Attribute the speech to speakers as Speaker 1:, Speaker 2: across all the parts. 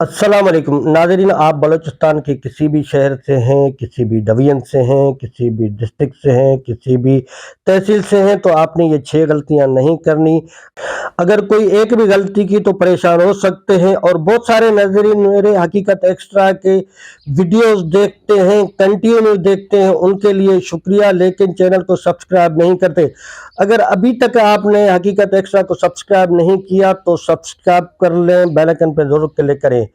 Speaker 1: अस्सलाम वालेकुम नाज़रीन, आप बलूचिस्तान के किसी भी शहर से हैं, किसी भी डिवीज़न से हैं, किसी भी डिस्ट्रिक्ट से हैं, किसी भी तहसील से हैं, तो आपने ये 6 गलतियाँ नहीं करनी। अगर कोई एक भी गलती की तो परेशान हो सकते हैं। और बहुत सारे नाज़रीन मेरे हकीकत एक्स्ट्रा के वीडियोस देखते हैं, कंटिन्यू देखते हैं, उनके लिए शुक्रिया, लेकिन चैनल को सब्सक्राइब नहीं करते। अगर अभी तक आपने हकीकत एक्स्ट्रा को सब्सक्राइब नहीं किया तो सब्सक्राइब कर लें, बेल आइकन पर ज़रूर क्लिक करें।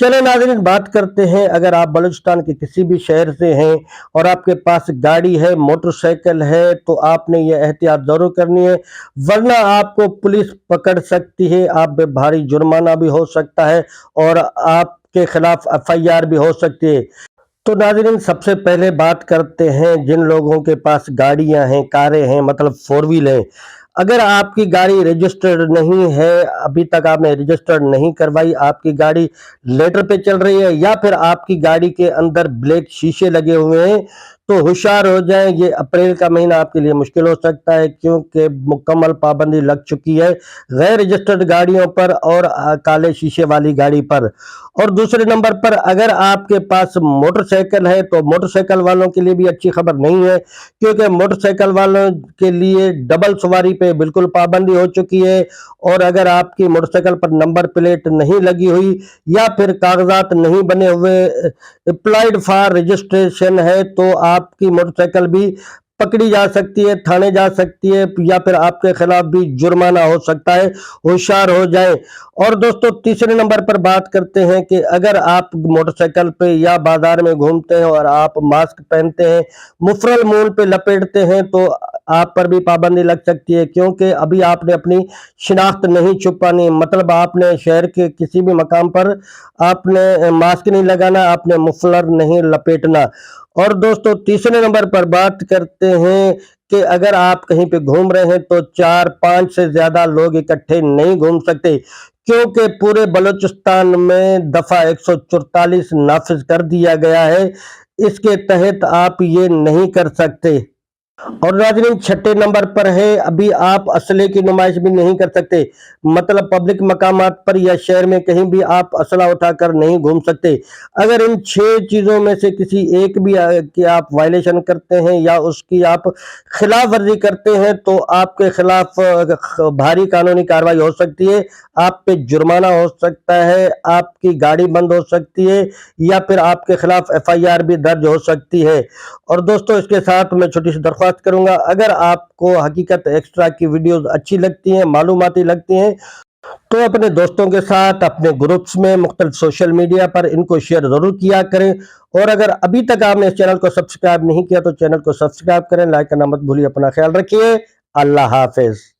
Speaker 1: चलो नाज़रीन, बात करते हैं। अगर आप बलूचिस्तान के किसी भी शहर से हैं और आपके पास गाड़ी है, मोटरसाइकिल है, तो आपने ये एहतियात ज़रूर करनी है, वरना आपको पुलिस पकड़ सकती है, आप पे भारी जुर्माना भी हो सकता है और आपके खिलाफ एफआईआर भी हो सकती है। तो नाज़रीन, सबसे पहले बात करते हैं जिन लोगों के पास गाड़ियां हैं, कारें हैं, मतलब फोर व्हील है। अगर आपकी गाड़ी रजिस्टर्ड नहीं है, अभी तक आपने रजिस्टर्ड नहीं करवाई, आपकी गाड़ी लेटर पे चल रही है या फिर आपकी गाड़ी के अंदर ब्लैक शीशे लगे हुए हैं, तो होशियार हो जाएं। ये अप्रैल का महीना आपके लिए मुश्किल हो सकता है, क्योंकि मुकम्मल पाबंदी लग चुकी है गैर रजिस्टर्ड गाड़ियों पर और काले शीशे वाली गाड़ी पर। और दूसरे नंबर पर अगर आपके पास मोटरसाइकिल है तो मोटरसाइकिल वालों के लिए भी अच्छी खबर नहीं है, क्योंकि मोटरसाइकिल वालों के लिए डबल सवारी पे बिल्कुल पाबंदी हो चुकी है। और अगर आपकी मोटरसाइकिल पर नंबर प्लेट नहीं लगी हुई या फिर कागजात नहीं बने हुए, अप्लाइड फॉर रजिस्ट्रेशन है, तो आपकी मोटरसाइकिल भी पकड़ी जा सकती है, थाने जा सकती है, या फिर आपके खिलाफ भी जुर्माना हो सकता है। होशियार हो जाए। और दोस्तों, तीसरे नंबर पर बात करते हैं कि अगर आप मोटरसाइकिल पे या बाजार में घूमते हैं और आप मास्क पहनते हैं, मुफरल मुंह पे लपेटते हैं, तो आप पर भी पाबंदी लग सकती है, क्योंकि अभी आपने अपनी शिनाख्त नहीं छुपानी। मतलब आपने शहर के किसी भी मकाम पर आपने मास्क नहीं लगाना, आपने मुफलर नहीं लपेटना। और दोस्तों, तीसरे नंबर पर बात करते हैं कि अगर आप कहीं पे घूम रहे हैं तो 4-5 से ज्यादा लोग इकट्ठे नहीं घूम सकते, क्योंकि पूरे बलूचिस्तान में दफा 144 नाफिज कर दिया गया है। इसके तहत आप ये नहीं कर सकते। और नाज़रीन, छठे नंबर पर है, अभी आप असले की नुमाइश भी नहीं कर सकते। मतलब पब्लिक मकामात पर या शहर में कहीं भी आप असला उठाकर नहीं घूम सकते। अगर इन 6 चीज़ों में से किसी एक भी की आप वायलेशन करते हैं या उसकी आप खिलाफ वर्जी करते हैं, तो आपके खिलाफ भारी कानूनी कार्रवाई हो सकती है। आप पे जुर्माना हो सकता है, आपकी गाड़ी बंद हो सकती है, या फिर आपके खिलाफ एफआईआर भी दर्ज हो सकती है। और दोस्तों, इसके साथ मैं छोटी सी दरख्वास्त करूंगा, अगर आपको हकीकत एक्स्ट्रा की वीडियोस अच्छी लगती हैं, मालूमाती लगती हैं, तो अपने दोस्तों के साथ, अपने ग्रुप्स में, मुख्तलिफ सोशल मीडिया पर इनको शेयर जरूर किया करें। और अगर अभी तक आपने इस चैनल को सब्सक्राइब नहीं किया तो चैनल को सब्सक्राइब करें, लाइक करना मत भूलिए। अपना ख्याल रखिए। अल्लाह हाफिज।